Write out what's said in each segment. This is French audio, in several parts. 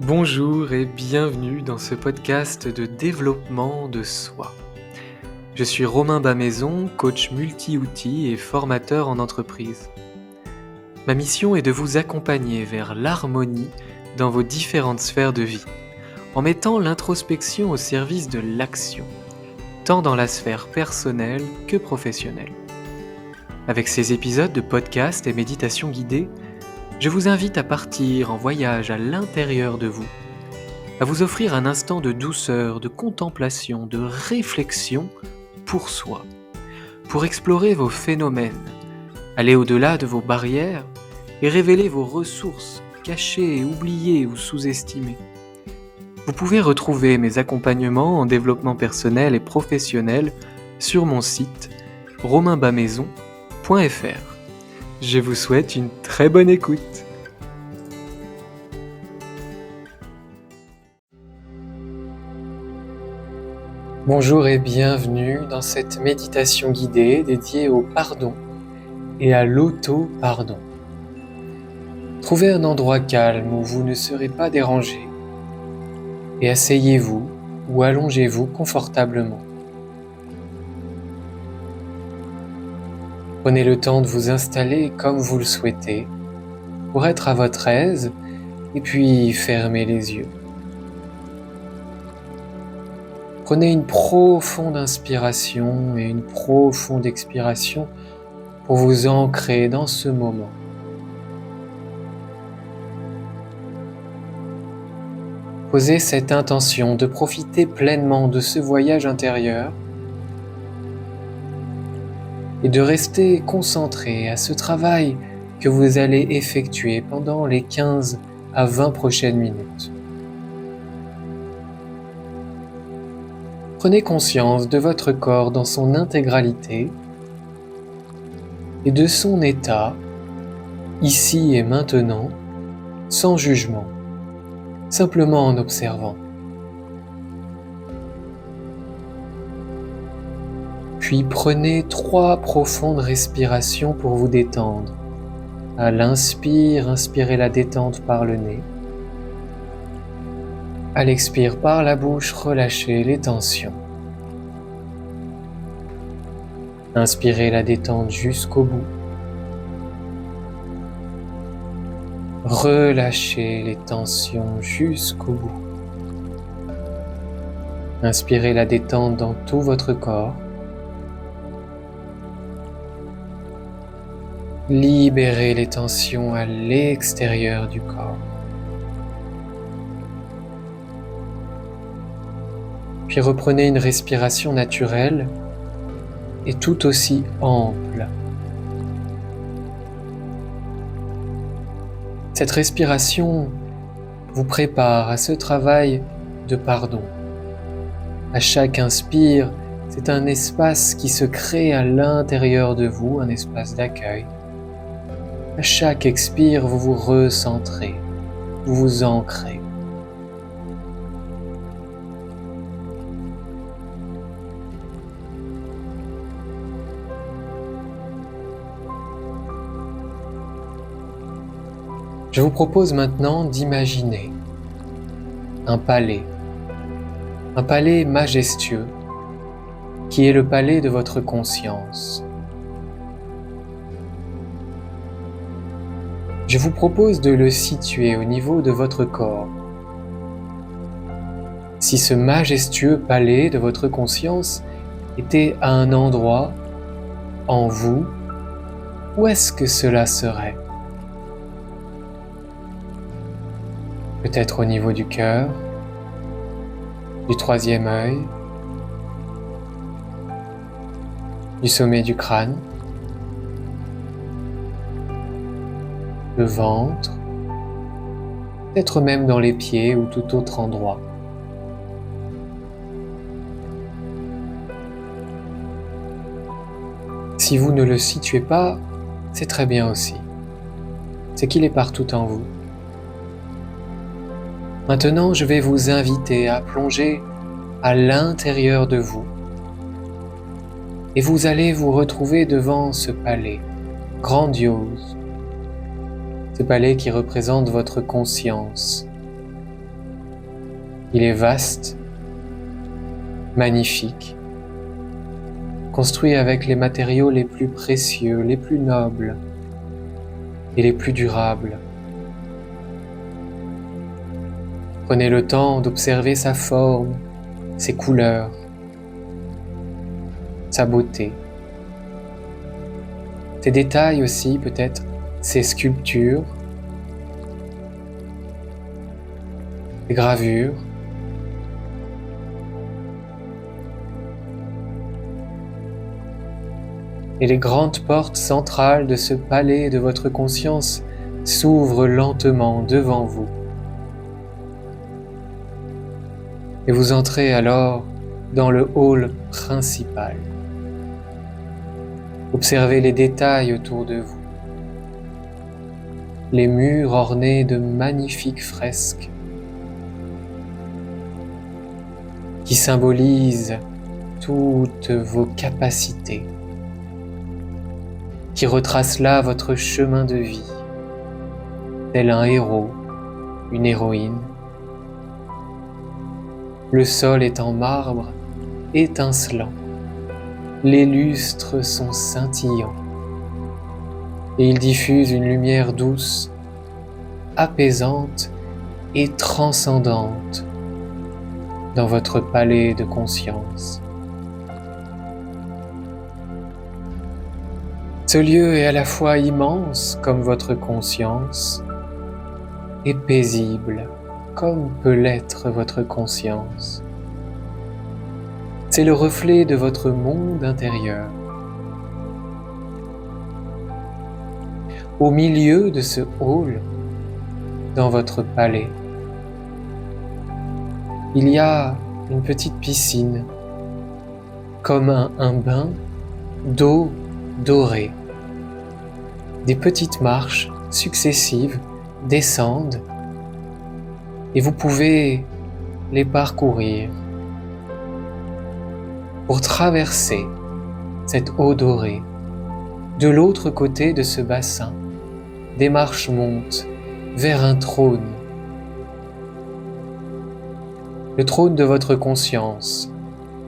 Bonjour et bienvenue dans ce podcast de développement de soi. Je suis Romain Bamaison, coach multi-outils et formateur en entreprise. Ma mission est de vous accompagner vers l'harmonie dans vos différentes sphères de vie, en mettant l'introspection au service de l'action, tant dans la sphère personnelle que professionnelle. Avec ces épisodes de podcast et méditation guidée, je vous invite à partir en voyage à l'intérieur de vous, à vous offrir un instant de douceur, de contemplation, de réflexion pour soi, pour explorer vos phénomènes, aller au-delà de vos barrières et révéler vos ressources cachées, oubliées ou sous-estimées. Vous pouvez retrouver mes accompagnements en développement personnel et professionnel sur mon site romainbamaison.fr. Je vous souhaite une très bonne écoute. Bonjour et bienvenue dans cette méditation guidée dédiée au pardon et à l'auto-pardon. Trouvez un endroit calme où vous ne serez pas dérangé et asseyez-vous ou allongez-vous confortablement. Prenez le temps de vous installer comme vous le souhaitez pour être à votre aise et puis fermez les yeux. Prenez une profonde inspiration et une profonde expiration pour vous ancrer dans ce moment. Posez cette intention de profiter pleinement de ce voyage intérieur et de rester concentré à ce travail que vous allez effectuer pendant les 15 à 20 prochaines minutes. Prenez conscience de votre corps dans son intégralité et de son état, ici et maintenant, sans jugement, simplement en observant. Puis prenez 3 profondes respirations pour vous détendre. À l'inspire, inspirez la détente par le nez. À l'expire par la bouche, relâchez les tensions. Inspirez la détente jusqu'au bout. Relâchez les tensions jusqu'au bout. Inspirez la détente dans tout votre corps. Libérez les tensions à l'extérieur du corps. Puis reprenez une respiration naturelle et tout aussi ample. Cette respiration vous prépare à ce travail de pardon. À chaque inspire, c'est un espace qui se crée à l'intérieur de vous, un espace d'accueil. À chaque expire, vous vous recentrez, vous vous ancrez. Je vous propose maintenant d'imaginer un palais majestueux qui est le palais de votre conscience. Je vous propose de le situer au niveau de votre corps. Si ce majestueux palais de votre conscience était à un endroit en vous, où est-ce que cela serait ? Peut-être au niveau du cœur, du 3e œil, du sommet du crâne, le ventre, peut-être même dans les pieds ou tout autre endroit. Si vous ne le situez pas, c'est très bien aussi. C'est qu'il est partout en vous. Maintenant, je vais vous inviter à plonger à l'intérieur de vous et vous allez vous retrouver devant ce palais grandiose, ce palais qui représente votre conscience, Il est vaste, magnifique, construit avec les matériaux les plus précieux, les plus nobles et les plus durables. Prenez le temps d'observer sa forme, ses couleurs, sa beauté. Ses détails aussi, peut-être ses sculptures, ses gravures. Et les grandes portes centrales de ce palais de votre conscience s'ouvrent lentement devant vous. Et vous entrez alors dans le hall principal. Observez les détails autour de vous. Les murs ornés de magnifiques fresques qui symbolisent toutes vos capacités, qui retracent là votre chemin de vie, tel un héros, une héroïne. Le sol est en marbre étincelant, les lustres sont scintillants et ils diffusent une lumière douce, apaisante et transcendante dans votre palais de conscience. Ce lieu est à la fois immense comme votre conscience et paisible comme peut l'être votre conscience. C'est le reflet de votre monde intérieur. Au milieu de ce hall, dans votre palais, il y a une petite piscine, comme un bain d'eau dorée. Des petites marches successives descendent et vous pouvez les parcourir. Pour traverser cette eau dorée, de l'autre côté de ce bassin, des marches montent vers un trône. Le trône de votre conscience,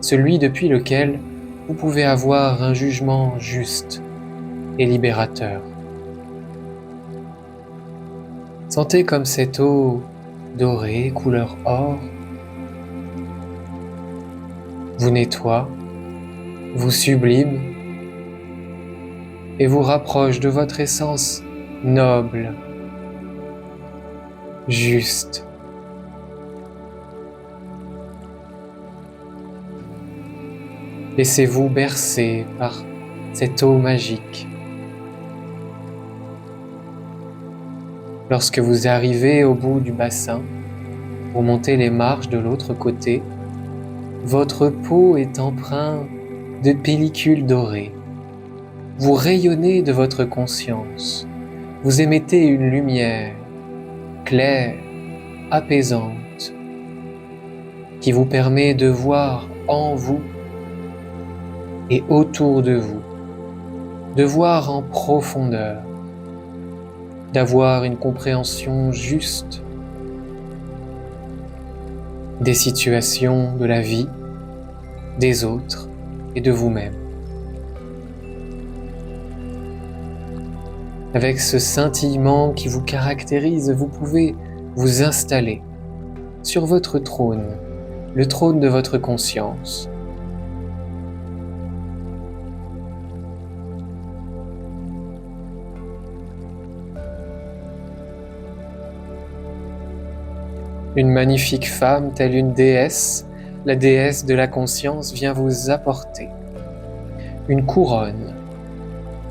celui depuis lequel vous pouvez avoir un jugement juste et libérateur. Sentez comme cette eau dorée, couleur or, vous nettoie, vous sublime et vous rapproche de votre essence noble, juste. Laissez-vous bercer par cette eau magique. Lorsque vous arrivez au bout du bassin, pour monter les marches de l'autre côté, votre peau est empreinte de pellicule dorée. Vous rayonnez de votre conscience. Vous émettez une lumière claire, apaisante, qui vous permet de voir en vous et autour de vous, de voir en profondeur, d'avoir une compréhension juste des situations de la vie, des autres et de vous-même. Avec ce scintillement qui vous caractérise, vous pouvez vous installer sur votre trône, le trône de votre conscience. Une magnifique femme, telle une déesse, la déesse de la conscience, vient vous apporter une couronne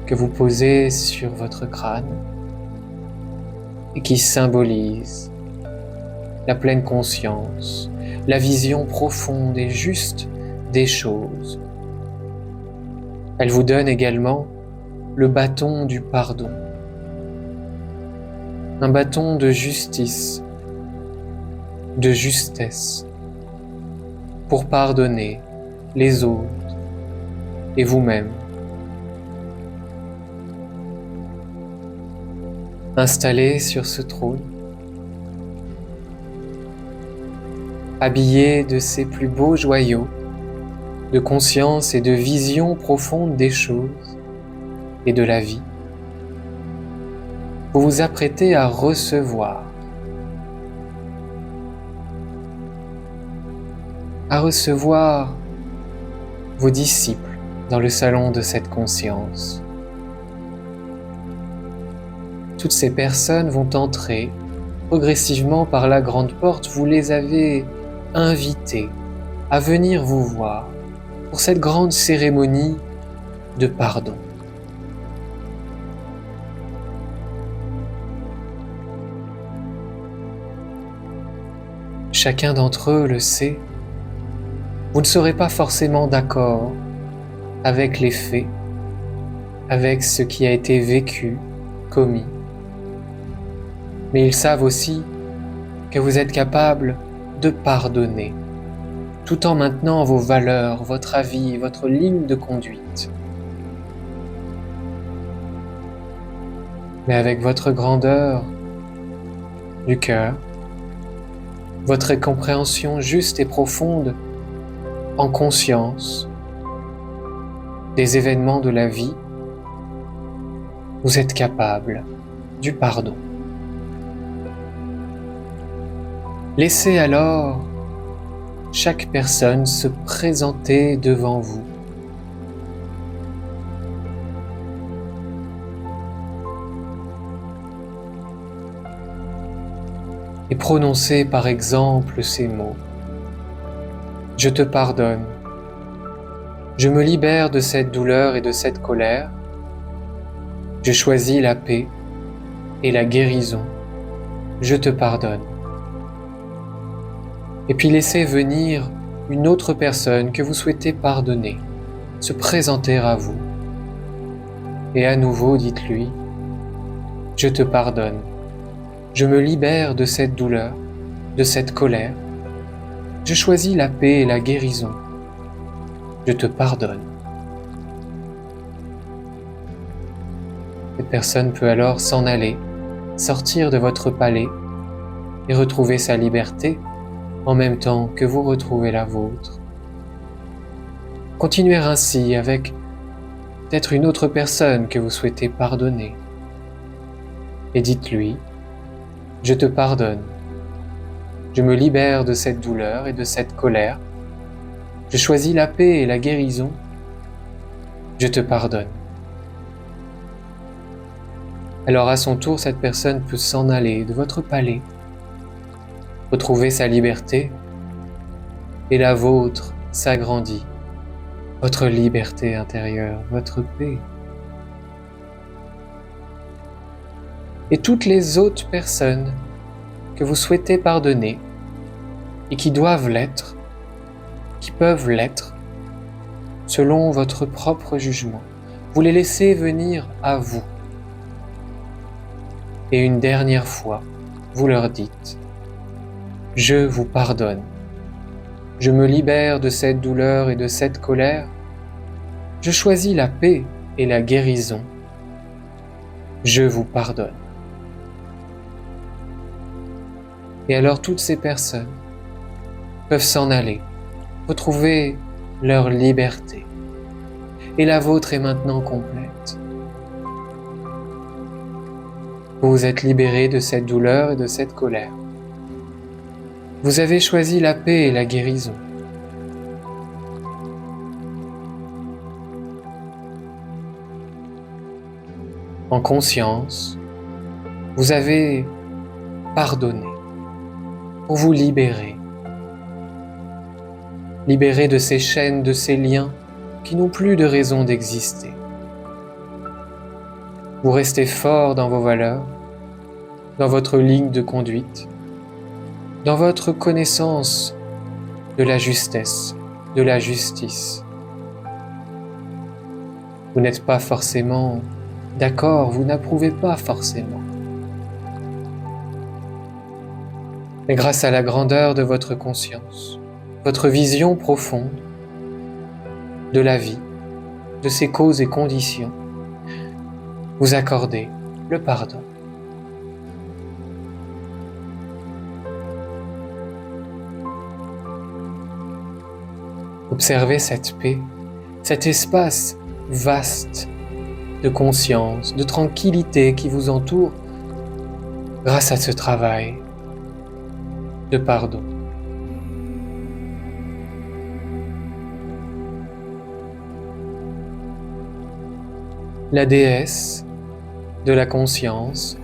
que vous posez sur votre crâne et qui symbolise la pleine conscience, la vision profonde et juste des choses. Elle vous donne également le bâton du pardon, un bâton de justice, de justesse, pour pardonner les autres et vous-même. Installé sur ce trône, habillé de ses plus beaux joyaux, de conscience et de vision profonde des choses et de la vie. Vous vous apprêtez à recevoir vos disciples dans le salon de cette conscience. Toutes ces personnes vont entrer progressivement par la grande porte. Vous les avez invités à venir vous voir pour cette grande cérémonie de pardon. Chacun d'entre eux le sait. Vous ne serez pas forcément d'accord avec les faits, avec ce qui a été vécu, commis. Mais ils savent aussi que vous êtes capable de pardonner, tout en maintenant vos valeurs, votre avis, votre ligne de conduite. Mais avec votre grandeur du cœur, votre compréhension juste et profonde, en conscience des événements de la vie, vous êtes capable du pardon. Laissez alors chaque personne se présenter devant vous. Et prononcez par exemple ces mots. Je te pardonne. Je me libère de cette douleur et de cette colère. Je choisis la paix et la guérison. Je te pardonne. Et puis laissez venir une autre personne que vous souhaitez pardonner, se présenter à vous. Et à nouveau, dites-lui, je te pardonne. Je me libère de cette douleur, de cette colère. Je choisis la paix et la guérison. Je te pardonne. Cette personne peut alors s'en aller, sortir de votre palais et retrouver sa liberté en même temps que vous retrouvez la vôtre. Continuez ainsi avec peut-être une autre personne que vous souhaitez pardonner. Et dites-lui, je te pardonne. Je me libère de cette douleur et de cette colère. Je choisis la paix et la guérison. Je te pardonne. Alors à son tour, cette personne peut s'en aller de votre palais, retrouver sa liberté, et la vôtre s'agrandit, votre liberté intérieure, votre paix. Et toutes les autres personnes que vous souhaitez pardonner et qui doivent l'être, qui peuvent l'être, selon votre propre jugement, vous les laissez venir à vous. Et une dernière fois, vous leur dites, je vous pardonne. Je me libère de cette douleur et de cette colère. Je choisis la paix et la guérison. Je vous pardonne. Et alors toutes ces personnes peuvent s'en aller, retrouver leur liberté. Et la vôtre est maintenant complète. Vous vous êtes libéré de cette douleur et de cette colère. Vous avez choisi la paix et la guérison. En conscience, vous avez pardonné pour vous libérer. Libérer de ces chaînes, de ces liens qui n'ont plus de raison d'exister. Vous restez fort dans vos valeurs, dans votre ligne de conduite, dans votre connaissance de la justesse, de la justice. Vous n'êtes pas forcément d'accord, vous n'approuvez pas forcément. Mais grâce à la grandeur de votre conscience, votre vision profonde de la vie, de ses causes et conditions, vous accordez le pardon. Observez cette paix, cet espace vaste de conscience, de tranquillité qui vous entoure grâce à ce travail de pardon. La déesse de la conscience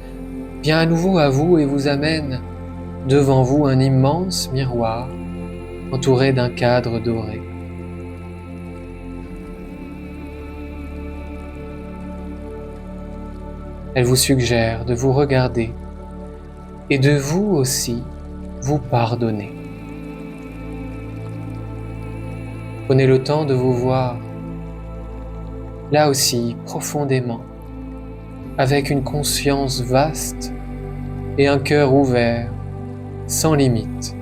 vient à nouveau à vous et vous amène devant vous un immense miroir entouré d'un cadre doré. Elle vous suggère de vous regarder et de vous aussi vous pardonner. Prenez le temps de vous voir, là aussi profondément, avec une conscience vaste et un cœur ouvert, sans limite.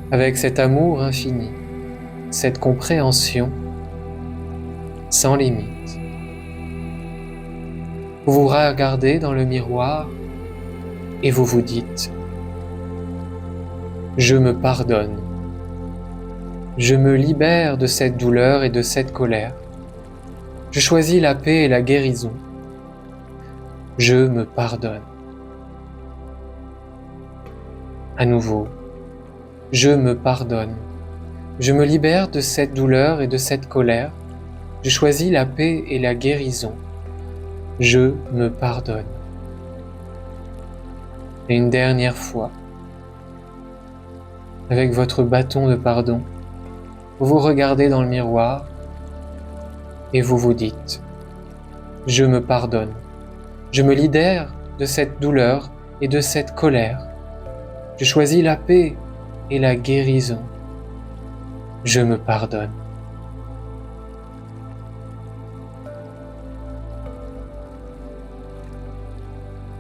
Avec cet amour infini, cette compréhension sans limite. Vous vous regardez dans le miroir et vous vous dites « Je me pardonne. Je me libère de cette douleur et de cette colère. Je choisis la paix et la guérison. Je me pardonne. » À nouveau, je me pardonne. Je me libère de cette douleur et de cette colère. Je choisis la paix et la guérison. Je me pardonne. Et une dernière fois, avec votre bâton de pardon, vous vous regardez dans le miroir et vous vous dites « Je me pardonne. Je me libère de cette douleur et de cette colère. Je choisis la paix et la guérison. Je me pardonne. »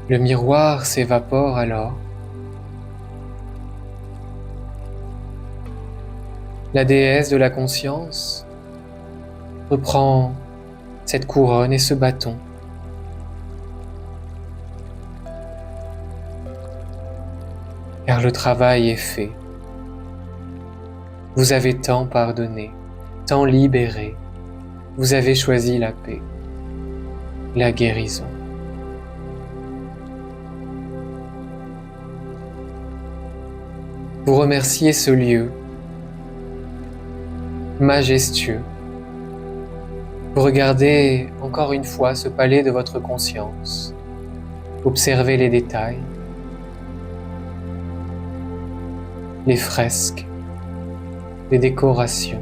Le miroir s'évapore alors. La déesse de la conscience reprend cette couronne et ce bâton. Car le travail est fait. Vous avez tant pardonné, tant libéré. Vous avez choisi la paix, la guérison. Vous remerciez ce lieu majestueux. Vous regardez encore une fois ce palais de votre conscience. Observez les détails, les fresques, les décorations.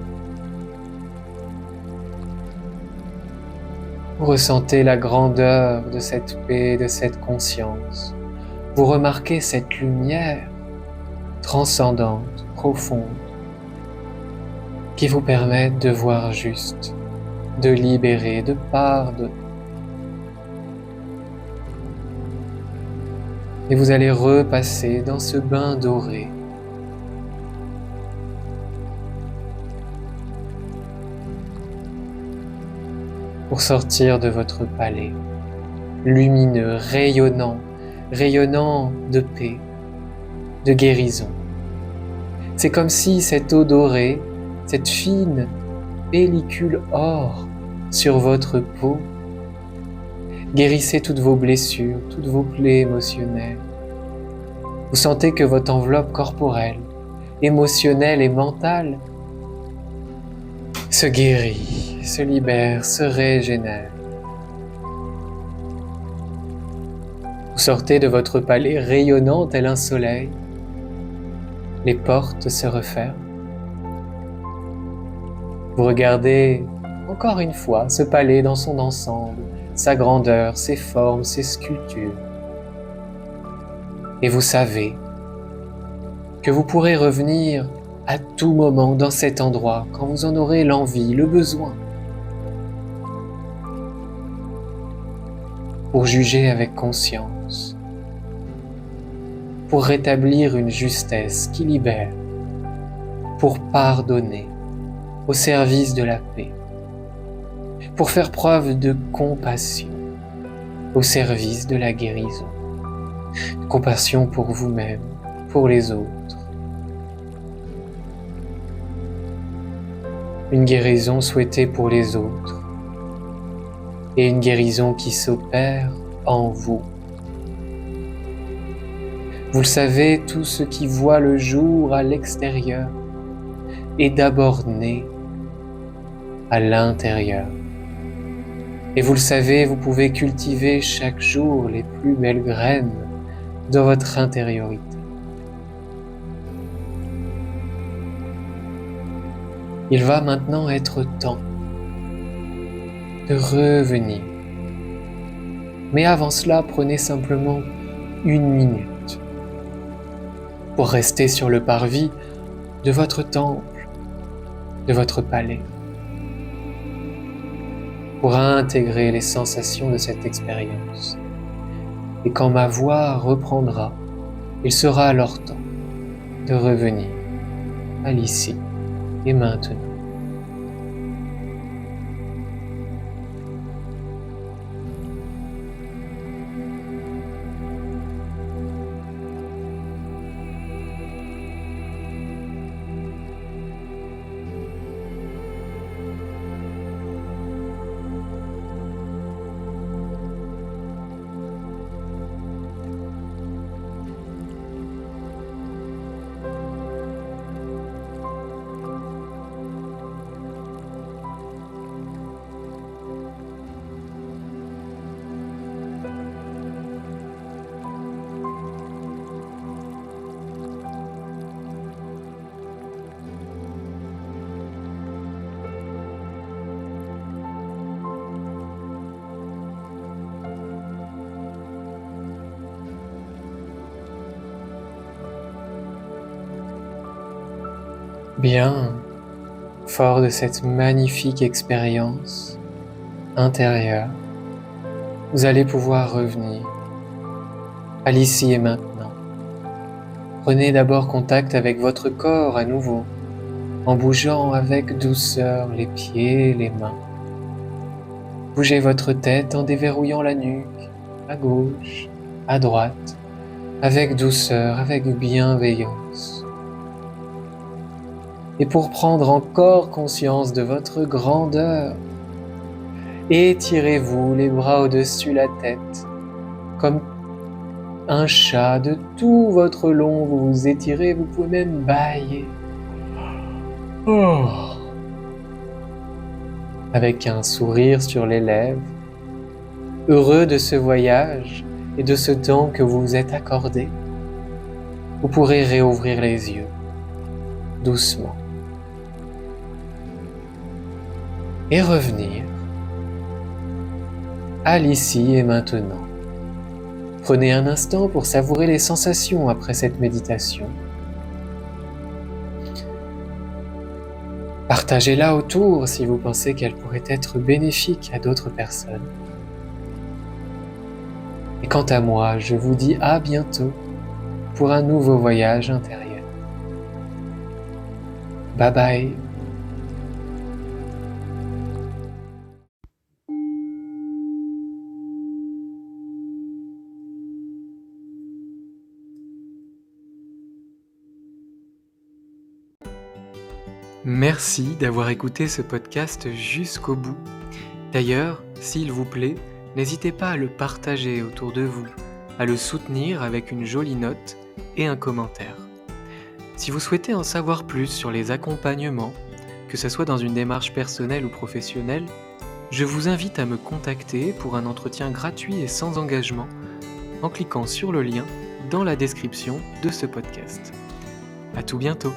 Vous ressentez la grandeur de cette paix, de cette conscience. Vous remarquez cette lumière transcendante, profonde, qui vous permet de voir juste, de libérer, de pardonner. Et vous allez repasser dans ce bain doré. Pour sortir de votre palais, lumineux, rayonnant, rayonnant de paix, de guérison. C'est comme si cette eau dorée, cette fine pellicule or sur votre peau, guérissait toutes vos blessures, toutes vos plaies émotionnelles. Vous sentez que votre enveloppe corporelle, émotionnelle et mentale se guérit, se libère, se régénère. Vous sortez de votre palais rayonnant tel un soleil. Les portes se referment. Vous regardez encore une fois ce palais dans son ensemble, sa grandeur, ses formes, ses sculptures. Et vous savez que vous pourrez revenir à tout moment dans cet endroit quand vous en aurez l'envie, le besoin, pour juger avec conscience, pour rétablir une justesse qui libère, pour pardonner au service de la paix, pour faire preuve de compassion au service de la guérison, compassion pour vous-même, pour les autres. une guérison souhaitée pour les autres et une guérison qui s'opère en vous. Vous le savez, tout ce qui voit le jour à l'extérieur est d'abord né à l'intérieur. Et vous le savez, vous pouvez cultiver chaque jour les plus belles graines de votre intériorité. Il va maintenant être temps de revenir. Mais avant cela, prenez simplement 1 minute pour rester sur le parvis de votre temple, de votre palais, pour intégrer les sensations de cette expérience. Et quand ma voix reprendra, il sera alors temps de revenir à l'ici et maintenant. Bien, fort de cette magnifique expérience intérieure, vous allez pouvoir revenir à l'ici et maintenant. Prenez d'abord contact avec votre corps à nouveau, en bougeant avec douceur les pieds, les mains. Bougez votre tête en déverrouillant la nuque, à gauche, à droite, avec douceur, avec bienveillance. Et pour prendre encore conscience de votre grandeur, étirez-vous les bras au-dessus la tête, comme un chat de tout votre long, vous vous étirez, vous pouvez même bâiller. Avec un sourire sur les lèvres, heureux de ce voyage et de ce temps que vous vous êtes accordé, vous pourrez réouvrir les yeux, doucement. Et revenir à l'ici et maintenant. Prenez un instant pour savourer les sensations après cette méditation. Partagez-la autour si vous pensez qu'elle pourrait être bénéfique à d'autres personnes. Et quant à moi, je vous dis à bientôt pour un nouveau voyage intérieur. Bye bye. Merci d'avoir écouté ce podcast jusqu'au bout. D'ailleurs, s'il vous plaît, n'hésitez pas à le partager autour de vous, à le soutenir avec une jolie note et un commentaire. Si vous souhaitez en savoir plus sur les accompagnements, que ce soit dans une démarche personnelle ou professionnelle, je vous invite à me contacter pour un entretien gratuit et sans engagement en cliquant sur le lien dans la description de ce podcast. À tout bientôt.